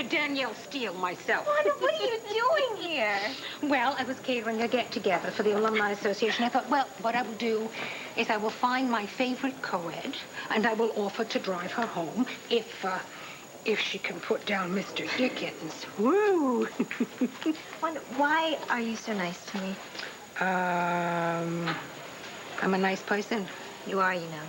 to Danielle Steele myself. Wanda, what are you doing here? Well, I was catering a get-together for the Alumni Association. I thought, well, what I will do is I will find my favorite co-ed, and I will offer to drive her home if she can put down Mr. Dickens. Woo! Wanda, why are you so nice to me? I'm a nice person. You are, you know.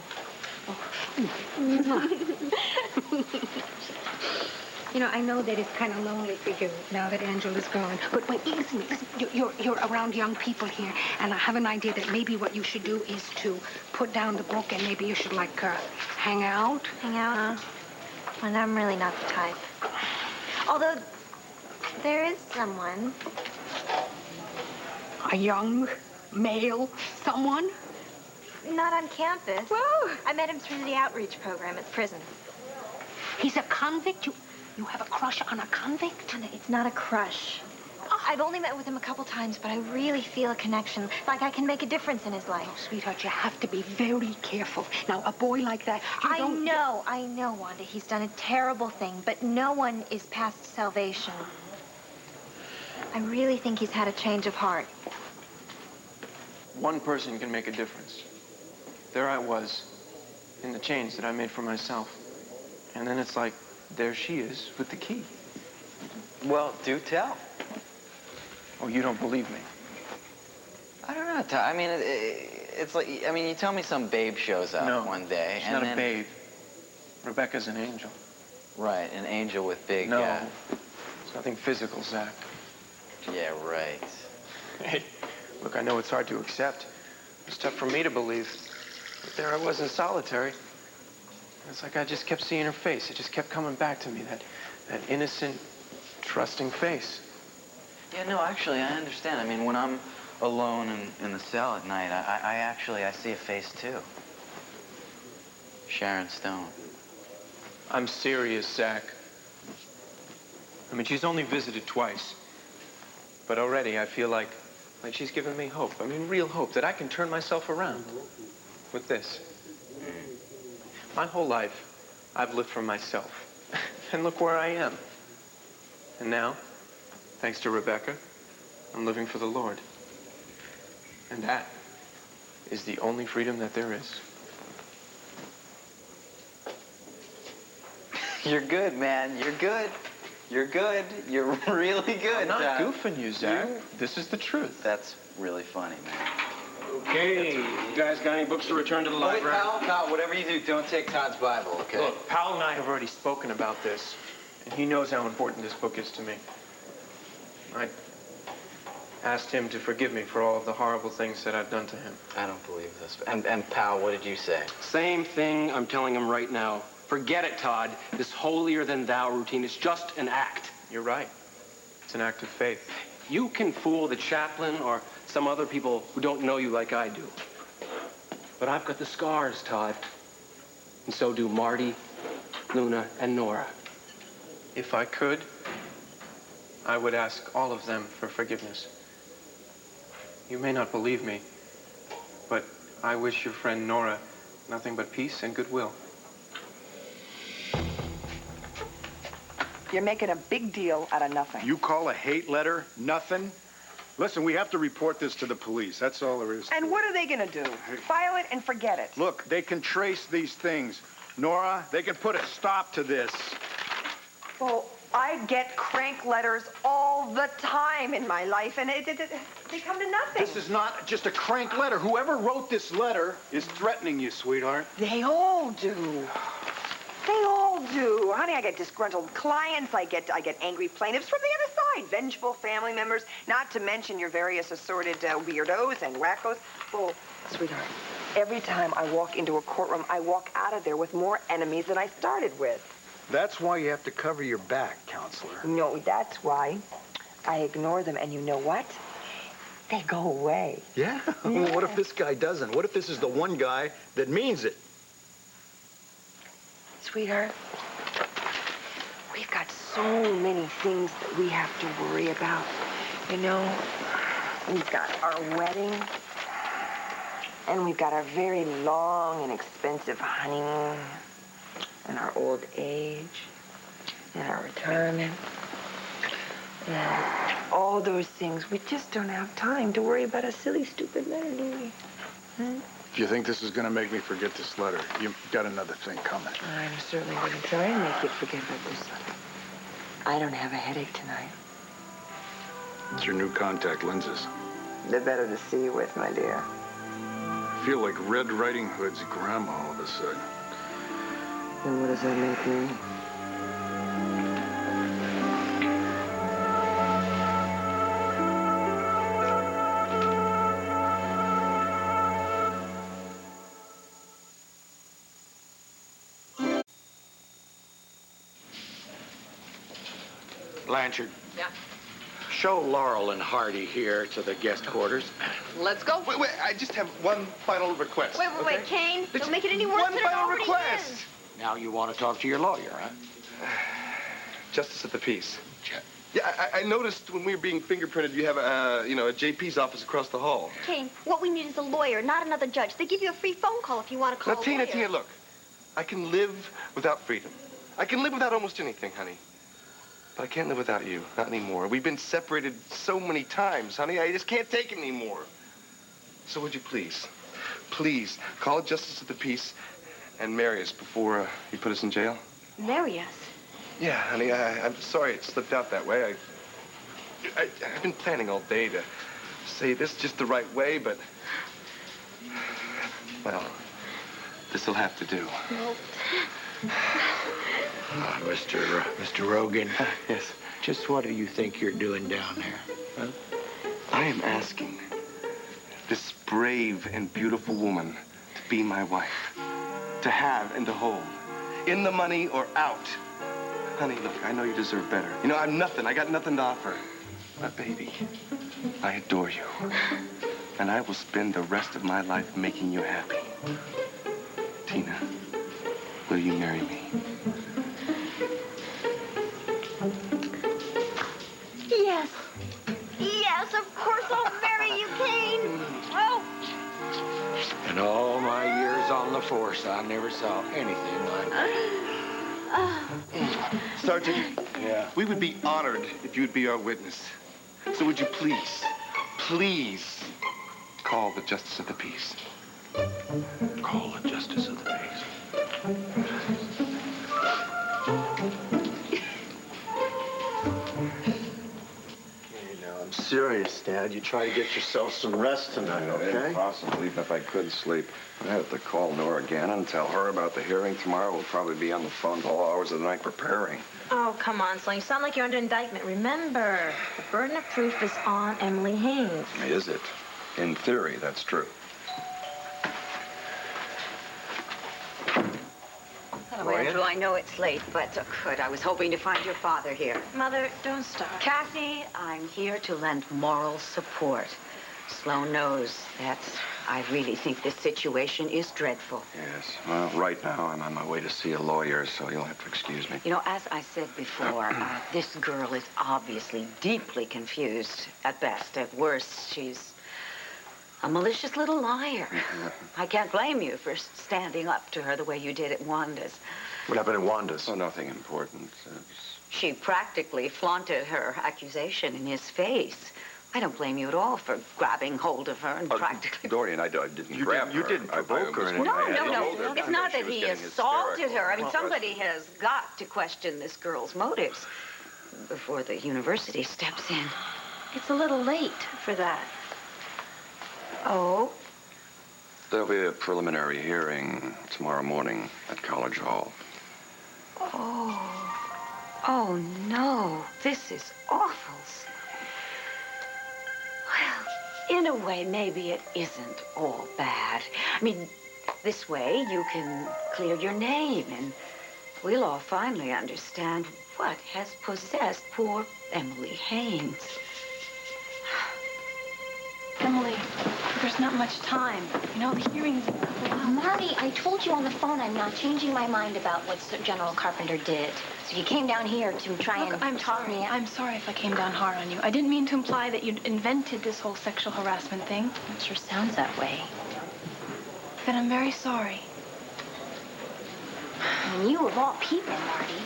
You know, I know that it's kind of lonely for you now that Angela's gone. But wait, listen, you're around young people here, and I have an idea that maybe what you should do is to put down the book, and maybe you should, like, hang out. Hang out, huh? Well, I'm really not the type. Although, there is someone. A young male someone? Not on campus. Whoa! I met him through the outreach program at prison. He's a convict? You have a crush on a convict? It's not a crush. I've only met with him a couple times, but I really feel a connection, like I can make a difference in his life. Oh, sweetheart, you have to be very careful. Now, a boy like that, I know, Wanda. He's done a terrible thing, but no one is past salvation. I really think he's had a change of heart. One person can make a difference. There I was, in the change that I made for myself. And then it's like, there she is with the key. Well, do tell. Oh, you don't believe me? I don't know, I mean, it's like, I mean, you tell me some babe shows up one day. She's not a babe. Rebecca's an angel. Right, an angel with big... No, it's nothing physical, Zach. Yeah, right. Hey, look, I know it's hard to accept. It's tough for me to believe. But there I was in solitary. It's like I just kept seeing her face. It just kept coming back to me, that innocent, trusting face. Yeah, no, actually, I understand. I mean, when I'm alone in the cell at night, I see a face, too. Sharon Stone. I'm serious, Zach. I mean, she's only visited twice. But already I feel like she's given me hope. I mean, real hope, that I can turn myself around with this. My whole life, I've lived for myself. And look where I am. And now, thanks to Rebecca, I'm living for the Lord. And that is the only freedom that there is. You're good, man. You're good. You're good. You're really good. I'm not goofing you, Zach. This is the truth. That's really funny, man. Okay, you guys got any books to return to the library? Wait, Pal, whatever you do, don't take Todd's Bible, okay? Look, Powell and I have already spoken about this, and he knows how important this book is to me. I asked him to forgive me for all of the horrible things that I've done to him. I don't believe this. And Pal, what did you say? Same thing I'm telling him right now. Forget it, Todd. This holier-than-thou routine is just an act. You're right. It's an act of faith. You can fool the chaplain or some other people who don't know you like I do. But I've got the scars, Todd. And so do Marty, Luna, and Nora. If I could, I would ask all of them for forgiveness. You may not believe me, but I wish your friend Nora nothing but peace and goodwill. You're making a big deal out of nothing. You call a hate letter nothing? Listen, we have to report this to the police. That's all there is. And what are they going to do? File it and forget it. Look, they can trace these things. Nora, they can put a stop to this. Well, I get crank letters all the time in my life, and they come to nothing. This is not just a crank letter. Whoever wrote this letter is threatening you, sweetheart. They all do. They all do. Honey, I get disgruntled clients. I get angry plaintiffs from the other side. Vengeful family members, not to mention your various assorted weirdos and wackos. Oh, sweetheart, every time I walk into a courtroom, I walk out of there with more enemies than I started with. That's why you have to cover your back, counselor. No, that's why I ignore them. And you know what? They go away. Yeah? Well, what if this guy doesn't? What if this is the one guy that means it? Sweetheart, we've got so many things that we have to worry about. You know, we've got our wedding, and we've got our very long and expensive honeymoon, and our old age. and our retirement, and all those things. We just don't have time to worry about a silly, stupid letter, do we? Hmm? If you think this is going to make me forget this letter, you've got another thing coming. I certainly wouldn't try and make you forget about this letter. I don't have a headache tonight. It's your new contact lenses. They're better to see you with, my dear. I feel like Red Riding Hood's grandma all of a sudden. And what does that make me? Blanchard. Yeah. Show Laurel and Hardy here to the guest quarters. Let's go. Wait, I just have one final request. Wait, Kane. Don't make it any worse One than it final already request. is. Now you want to talk to your lawyer, huh? Justice of the peace. Yeah, I noticed when we were being fingerprinted, you have a JP's office across the hall. Kane, what we need is a lawyer, not another judge. They give you a free phone call if you want to call Now, a Tina, lawyer. look. I can live without freedom. I can live without almost anything, honey. But I can't live without you. Not anymore. We've been separated so many times, honey. I just can't take it anymore. So would you please call a justice of the peace and marry us before you put us in jail? Marry us? Yeah, honey, I'm sorry it slipped out that way. I've been planning all day to say this just the right way, but... Well, this'll have to do. No. Mr. Rogan. Yes. Just what do you think you're doing down there? Huh? I am asking this brave and beautiful woman to be my wife, to have and to hold, in the money or out. Honey, look, I know you deserve better. You know, I'm nothing. I got nothing to offer. But, baby, I adore you. And I will spend the rest of my life making you happy. Tina, will you marry me? Yes. Yes, of course I'll marry you, Kane. Oh. In all my years on the force, I never saw anything like that. Sergeant, Yeah. we would be honored if you would be our witness. So would you please call the Justice of the Peace? Call the justice of the peace. I'm serious, Dad. You try to get yourself some rest tonight, okay? Impossible, even if I could sleep. I have to call Nora again and tell her about the hearing tomorrow. We'll probably be on the phone all hours of the night preparing. Oh, come on, Sloan. You sound like you're under indictment. Remember, the burden of proof is on Emily Haynes. Is it? In theory, that's true. Hello, Andrew. I know it's late, but good. I was hoping to find your father here. Mother, don't start. Kathy, I'm here to lend moral support. Sloan knows that I really think this situation is dreadful. Yes. Well, right now, I'm on my way to see a lawyer, so you'll have to excuse me. You know, as I said before, this girl is obviously deeply confused at best. At worst, she's a malicious little liar. I can't blame you for standing up to her the way you did at Wanda's. What happened at Wanda's? Oh, nothing important. She practically flaunted her accusation in his face. I don't blame you at all for grabbing hold of her and practically... Dorian, I didn't grab her. You didn't provoke her. No. It's not that he assaulted her. I mean, somebody has got to question this girl's motives before the university steps in. It's a little late for that. Oh? There'll be a preliminary hearing tomorrow morning at College Hall. Oh, no. This is awful. Well, in a way, maybe it isn't all bad. I mean, this way you can clear your name and we'll all finally understand what has possessed poor Emily Haynes. Emily, there's not much time. You know, the hearing's in a couple hours. Marty, I told you on the phone I'm not changing my mind about what General Carpenter did. So you came down here to try and talk me out. I'm sorry if I came down hard on you. I didn't mean to imply that you'd invented this whole sexual harassment thing. It sure sounds that way. But I'm very sorry. I mean, you of all people, Marty.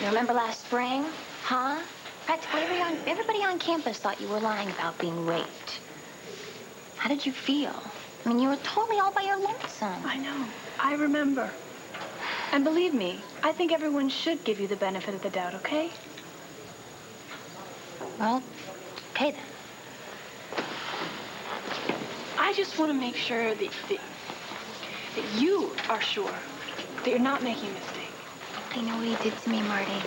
You remember last spring? Huh? Practically everybody on campus thought you were lying about being raped. How did you feel? I mean, you were totally all by your lonesome. I know. I remember. And believe me, I think everyone should give you the benefit of the doubt, okay? Well, okay then. I just want to make sure that you are sure that you're not making a mistake. I know what he did to me, Marty.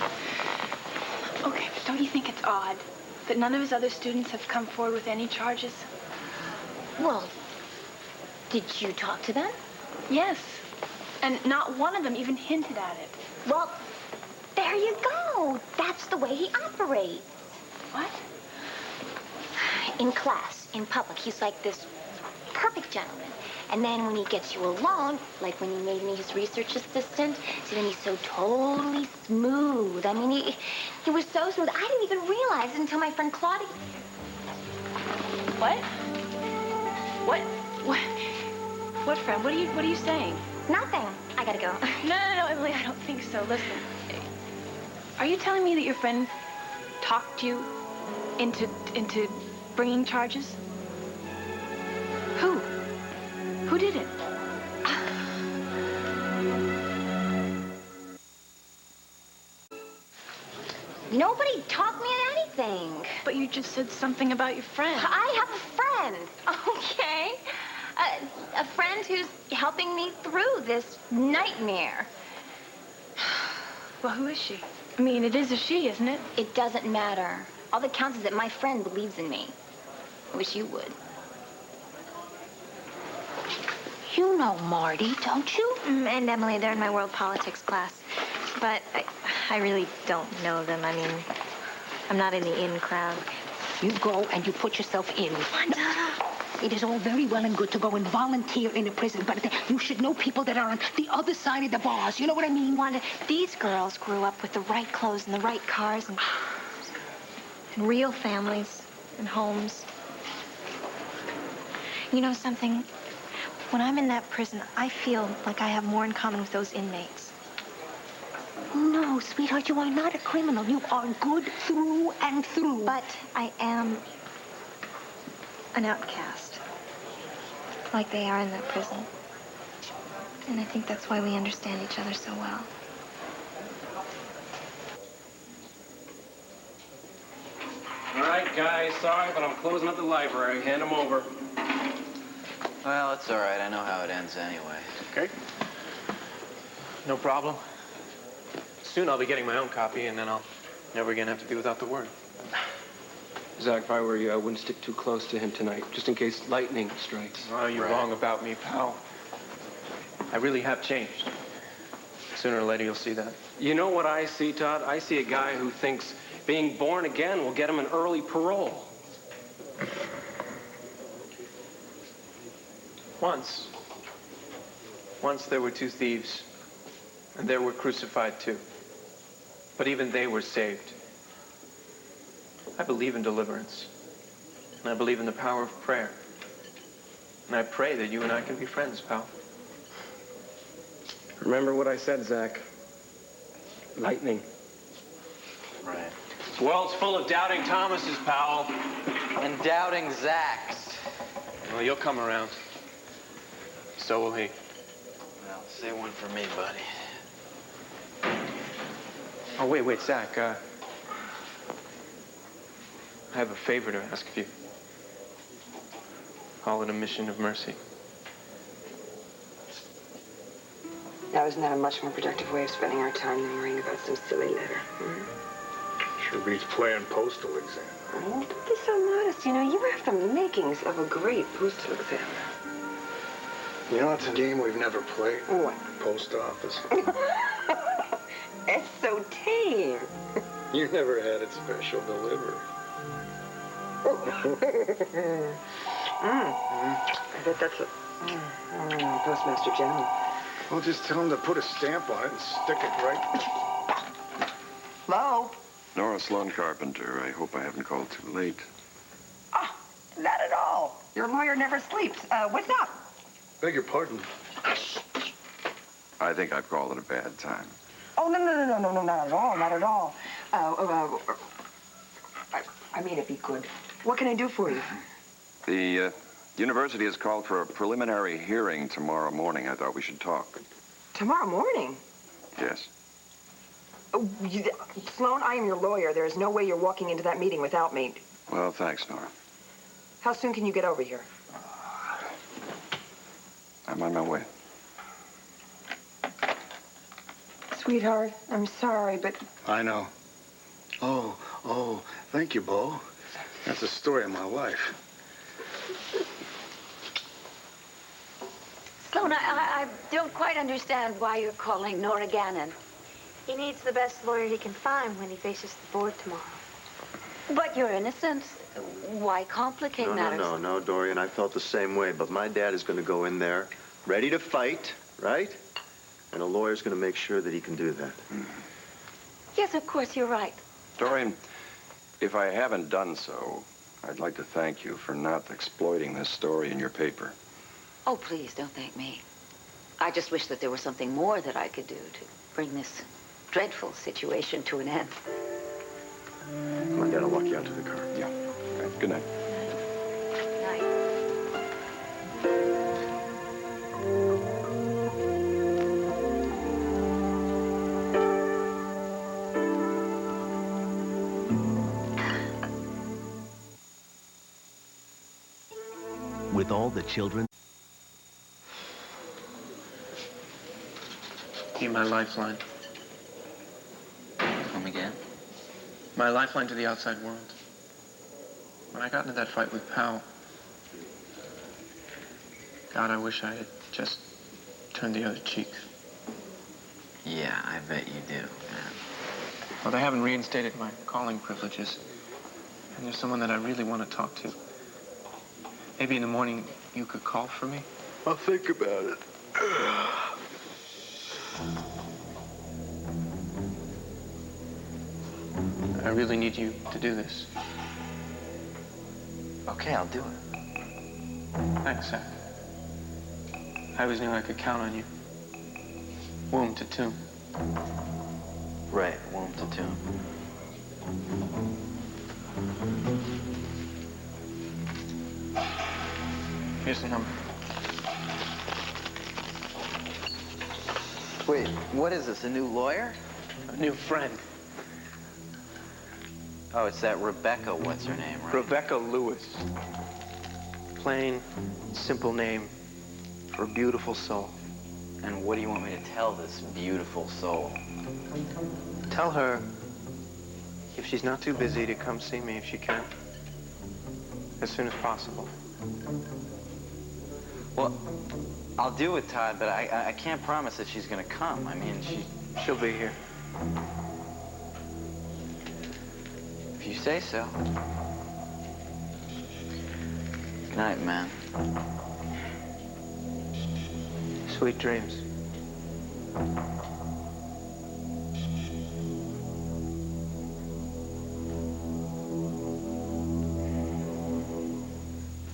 Okay, but don't you think it's odd that none of his other students have come forward with any charges? Well, did you talk to them? Yes. And not one of them even hinted at it. Well, there you go. That's the way he operates. What? In class, in public, he's like this perfect gentleman. And then when he gets you alone, like when he made me his research assistant, see, then he's so totally smooth. I mean, he was so smooth. I didn't even realize it until my friend Claudia. What? What, friend? What are you saying? Nothing. I gotta go. No, Emily, I don't think so. Listen. Are you telling me that your friend talked you into bringing charges? Who? Who did it? Nobody talked me into anything. But you just said something about your friend. I have a friend, okay? A friend who's helping me through this nightmare. Well, who is she? I mean, it is a she, isn't it? It doesn't matter. All that counts is that my friend believes in me. I wish you would. You know Marty, don't you? And Emily, they're in my world politics class. But I really don't know them. I mean, I'm not in the in crowd. You go and you put yourself in. Wanda! It is all very well and good to go and volunteer in a prison, but you should know people that are on the other side of the bars. You know what I mean? Wanda, these girls grew up with the right clothes and the right cars and real families and homes. You know something? When I'm in that prison, I feel like I have more in common with those inmates. No, sweetheart, you are not a criminal. You are good through and through. But I am an outcast, like they are in that prison. And I think that's why we understand each other so well. All right, guys, sorry, but I'm closing up the library. Hand them over. Well, it's all right. I know how it ends anyway. Okay. No problem. Soon I'll be getting my own copy, and then I'll never again have to be without the word. Zach, if I were you, I wouldn't stick too close to him tonight, just in case lightning strikes. Oh, you're wrong about me, pal. I really have changed. Sooner or later, you'll see that. You know what I see, Todd? I see a guy who thinks being born again will get him an early parole. Once there were two thieves, and there were crucified too. But even they were saved. I believe in deliverance. And I believe in the power of prayer. And I pray that you and I can be friends, pal. Remember what I said, Zach. Lightning. Right. This world's full of doubting Thomases, pal. And doubting Zachs. Well, you'll come around. So will he. Well, say one for me, buddy. Oh, wait, Zach. I have a favor to ask of you. Call it a mission of mercy. Now, isn't that a much more productive way of spending our time than worrying about some silly letter? Sure beats playing postal exam. Oh, don't be so modest. You know, you have the makings of a great postal examiner. You know, it's a game we've never played. What? Post office. It's so tame. You never had it special delivery. I bet that's a Postmaster General. Well, just tell him to put a stamp on it and stick it right. Hello? Nora Sloan Carpenter. I hope I haven't called too late. Ah, not at all. Your lawyer never sleeps. What's up? Beg your pardon. I think I've called it a bad time. Oh, no, not at all, not at all. I mean, if he could. What can I do for you? The university has called for a preliminary hearing tomorrow morning. I thought we should talk. Tomorrow morning? Yes. Sloan, I am your lawyer. There is no way you're walking into that meeting without me. Well, thanks, Nora. How soon can you get over here? I'm on my way. Sweetheart, I'm sorry, but... I know. Oh, thank you, Bo. That's the story of my life. Sloan, I don't quite understand why you're calling Nora Gannon. He needs the best lawyer he can find when he faces the board tomorrow. But you're innocent. Why complicate matters? No, Dorian. I felt the same way. But my dad is going to go in there ready to fight, right? And a lawyer's going to make sure that he can do that. Yes, of course, you're right. Dorian, if I haven't done so, I'd like to thank you for not exploiting this story in your paper. Oh, please, don't thank me. I just wish that there was something more that I could do to bring this dreadful situation to an end. Come on, Dad, I'll walk you out to the car. Yeah. Okay. Good night. Night. With all the children... You're my lifeline. Come again? My lifeline to the outside world. When I got into that fight with Powell, God, I wish I had just turned the other cheek. Yeah, I bet you do, man. Well, they haven't reinstated my calling privileges. And there's someone that I really want to talk to. Maybe in the morning you could call for me? I'll think about it. I really need you to do this. Okay, I'll do it. Thanks, Zach. I always knew I could count on you. Womb to tomb. Right, womb to tomb. Here's the number. Wait, what is this, a new lawyer? A new friend. Oh, it's that Rebecca, what's her name, right? Rebecca Lewis. Plain, simple name for a beautiful soul. And what do you want me to tell this beautiful soul? Tell her, if she's not too busy, to come see me if she can. As soon as possible. Well, I'll do it, Todd, but I can't promise that she's gonna come. I mean, she'll be here. If you say so. Good night, man. Sweet dreams.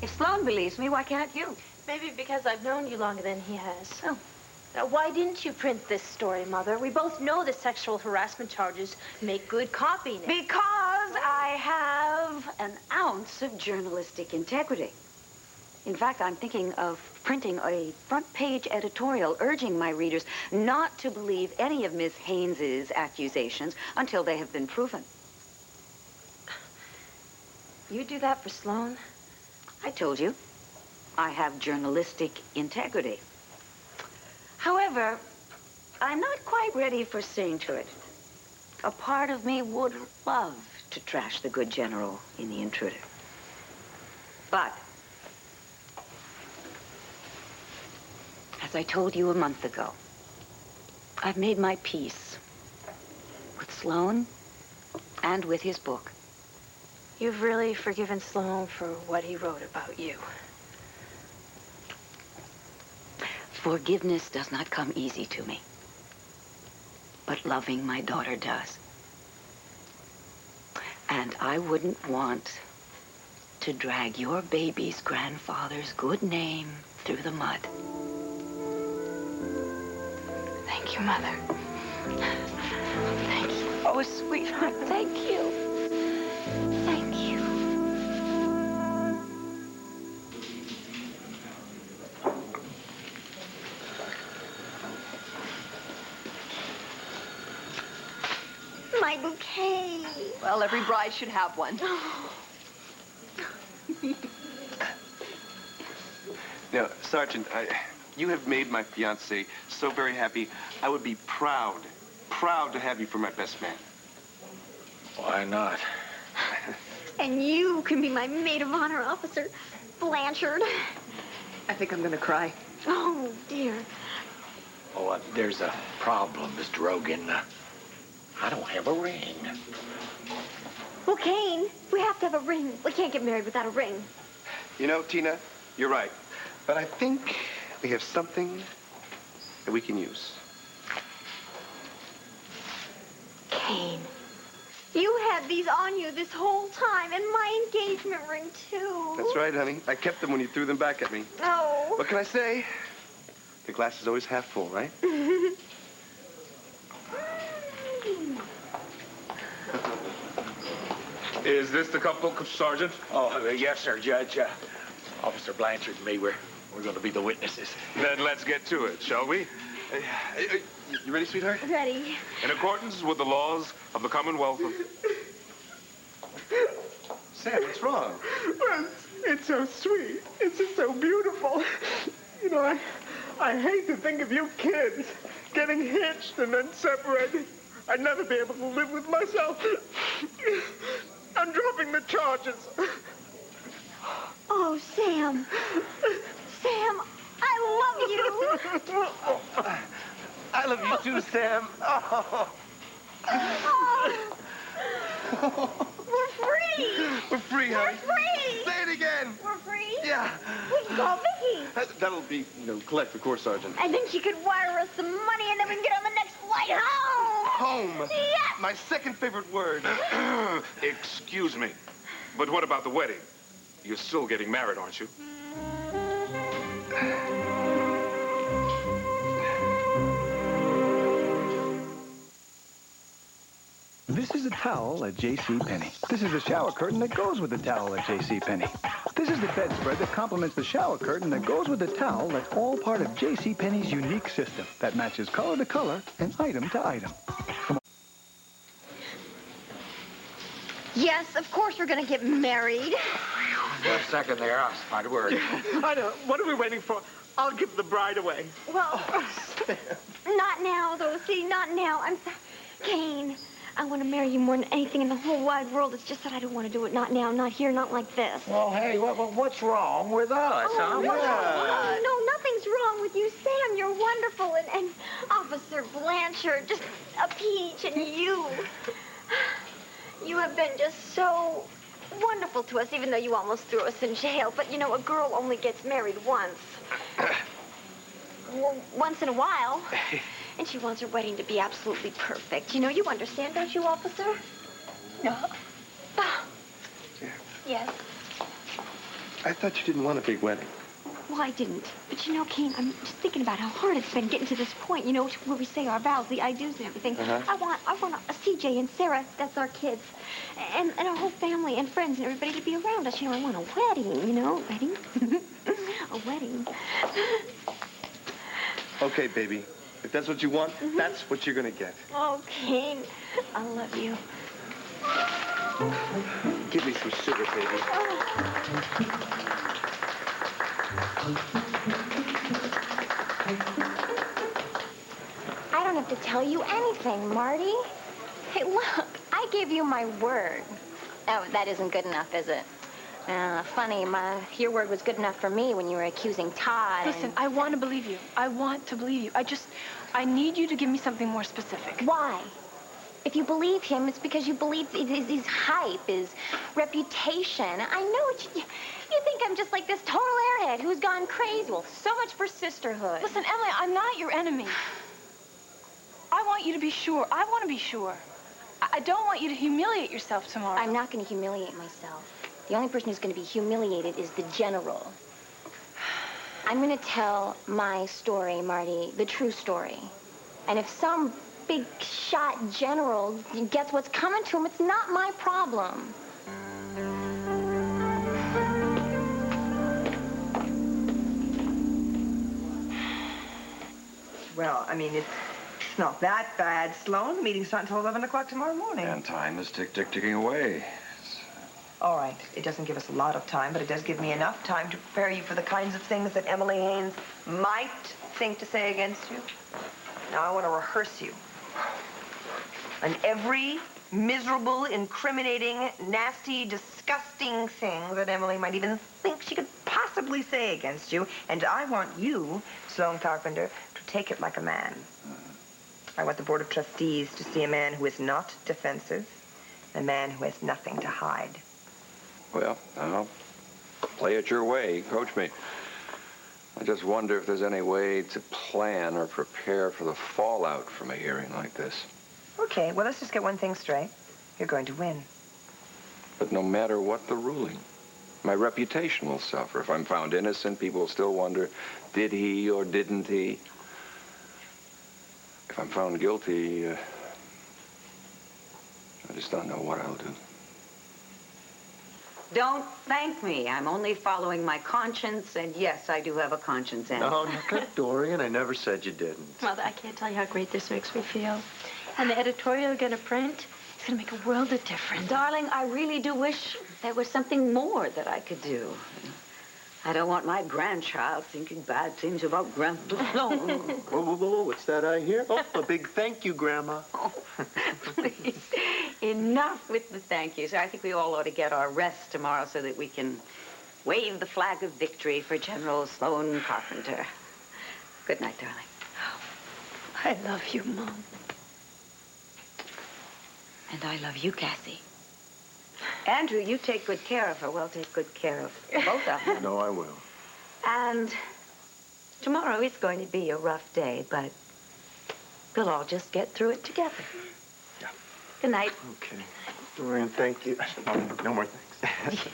If Sloan believes me, why can't you? Maybe because I've known you longer than he has. Oh. Now, why didn't you print this story, Mother? We both know the sexual harassment charges make good copy. Because I have an ounce of journalistic integrity. In fact, I'm thinking of printing a front-page editorial urging my readers not to believe any of Miss Haynes's accusations until they have been proven. You do that for Sloan? I told you, I have journalistic integrity. However, I'm not quite ready for seeing to it. A part of me would love to trash the good general in The Intruder. But, as I told you a month ago, I've made my peace with Sloan and with his book. You've really forgiven Sloan for what he wrote about you. Forgiveness does not come easy to me. But loving my daughter does. And I wouldn't want to drag your baby's grandfather's good name through the mud. Thank you, Mother. Oh, sweetheart, thank you. Thank you. My bouquet. Well, every bride should have one. Now, Sergeant, you have made my fiancée so very happy. I would be proud to have you for my best man. Why not? And you can be my maid of honor, Officer Blanchard. I think I'm gonna cry. Oh, dear. Oh, there's a problem, Mr. Rogan. I don't have a ring. Well, Kane, we have to have a ring. We can't get married without a ring. You know, Tina, you're right. But I think we have something that we can use. Kane, you had these on you this whole time, and my engagement ring, too. That's right, honey. I kept them when you threw them back at me. Oh. What can I say? The glass is always half full, right? Is this the couple, Sergeant? Oh, yes, sir, Judge. Officer Blanchard and me, we're going to be the witnesses. Then let's get to it, shall we? You ready, sweetheart? Ready. In accordance with the laws of the Commonwealth of... Sam, what's wrong? Well, it's so sweet. It's just so beautiful. You know, I hate to think of you kids getting hitched and then separated. I'd never be able to live with myself. I'm dropping the charges. Oh, Sam. Sam, I love you. I love you too, Sam. Oh. We're free. We're free, honey. We're free. Say it again. We're free. Yeah. We can call Vicky. That'll be, collect the course, Sergeant. And then she could wire us some money, and then we can get on the next flight home. Home. Yes. My second favorite word. Excuse me, but what about the wedding? You're still getting married, aren't you? This is a towel at JCPenney. This is a shower curtain that goes with the towel at JCPenney. This is the bedspread that complements the shower curtain that goes with the towel that's all part of JCPenney's unique system that matches color to color and item to item. Yes, of course we're going to get married. Just a second there. I'll find a word. I know. What are we waiting for? I'll give the bride away. Well, not now, though. See, not now. Kane, I want to marry you more than anything in the whole wide world. It's just that I don't want to do it. Not now, not here, not like this. Well, hey, what's wrong with us, huh? No, nothing's wrong with you, Sam. You're wonderful. And Officer Blanchard, just a peach, and you. You have been just so wonderful to us, even though you almost threw us in jail. But, you know, a girl only gets married once. Well, once in a while. And she wants her wedding to be absolutely perfect. You know, you understand, don't you, officer? No. Yes. I thought you didn't want a big wedding. Well, I didn't. But, you know, Kane, I'm just thinking about how hard it's been getting to this point, you know, where we say our vows, the I do's and everything. Uh-huh. I want a CJ and Sarah, that's our kids, and our whole family and friends and everybody to be around us. You know, I want a wedding, you know, wedding. A wedding. Okay, baby. If that's what you want, that's what you're going to get. Oh, Kane, I love you. Give me some sugar, baby. I don't have to tell you anything, Marty. Hey, look, I gave you my word. Oh, that isn't good enough, is it? Funny, your word was good enough for me when you were accusing Todd. Listen, I want to believe you. I want to believe you. I need you to give me something more specific. Why? If you believe him, it's because you believe his hype, his reputation. I know you think I'm just like this total airhead who's gone crazy. Well, so much for sisterhood. Listen, Emily, I'm not your enemy. I want you to be sure. I want to be sure. I don't want you to humiliate yourself tomorrow. I'm not going to humiliate myself. The only person who's going to be humiliated is the general. I'm going to tell my story, Marty, the true story. And if some big shot general gets what's coming to him, it's not my problem. Well, I mean, it's not that bad, Sloan. The meeting's not until 11 o'clock tomorrow morning. And time is ticking away. All right. It doesn't give us a lot of time, but it does give me enough time to prepare you for the kinds of things that Emily Haynes might think to say against you. Now, I want to rehearse you. And every miserable, incriminating, nasty, disgusting thing that Emily might even think she could possibly say against you. And I want you, Sloan Carpenter, to take it like a man. I want the Board of Trustees to see a man who is not defensive, a man who has nothing to hide. Well, I'll play it your way. Coach me. I just wonder if there's any way to plan or prepare for the fallout from a hearing like this. Okay, well, let's just get one thing straight. You're going to win. But no matter what the ruling, my reputation will suffer. If I'm found innocent, people will still wonder, did he or didn't he? If I'm found guilty, I just don't know what I'll do. Don't thank me. I'm only following my conscience, and yes, I do have a conscience, Anne. No, look, Dorian, I never said you didn't. Mother, I can't tell you how great this makes me feel. And the editorial you're going to print, it's going to make a world of difference. Darling, I really do wish there was something more that I could do. I don't want my grandchild thinking bad things about Grandpa Sloan. Whoa, what's that I hear? Oh, a big thank you, Grandma. Oh, please. Enough with the thank yous. I think we all ought to get our rest tomorrow so that we can wave the flag of victory for General Sloan Carpenter. Good night, darling. I love you, Mom. And I love you, Cassie. Andrew, you take good care of her. Well, take good care of both of them. No, I will. And tomorrow is going to be a rough day, but we'll all just get through it together. Yeah. Good night. Okay. Dorian, thank you. No more thanks.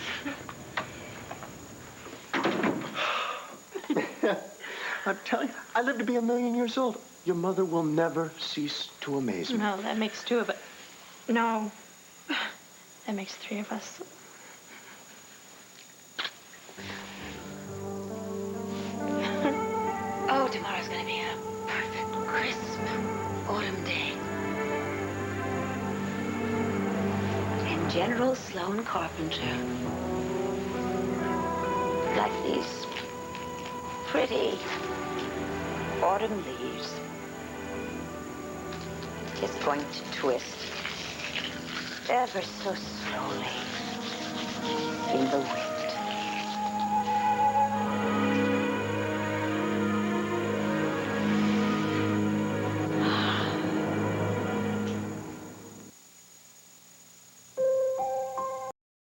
I'm telling you, I live to be 1,000,000 years old. Your mother will never cease to amaze me. No, that makes 2 of us. No. That makes 3 of us. Oh, tomorrow's going to be a perfect, crisp autumn day. And General Sloan Carpenter got these pretty autumn leaves. Just going to twist ever so slowly.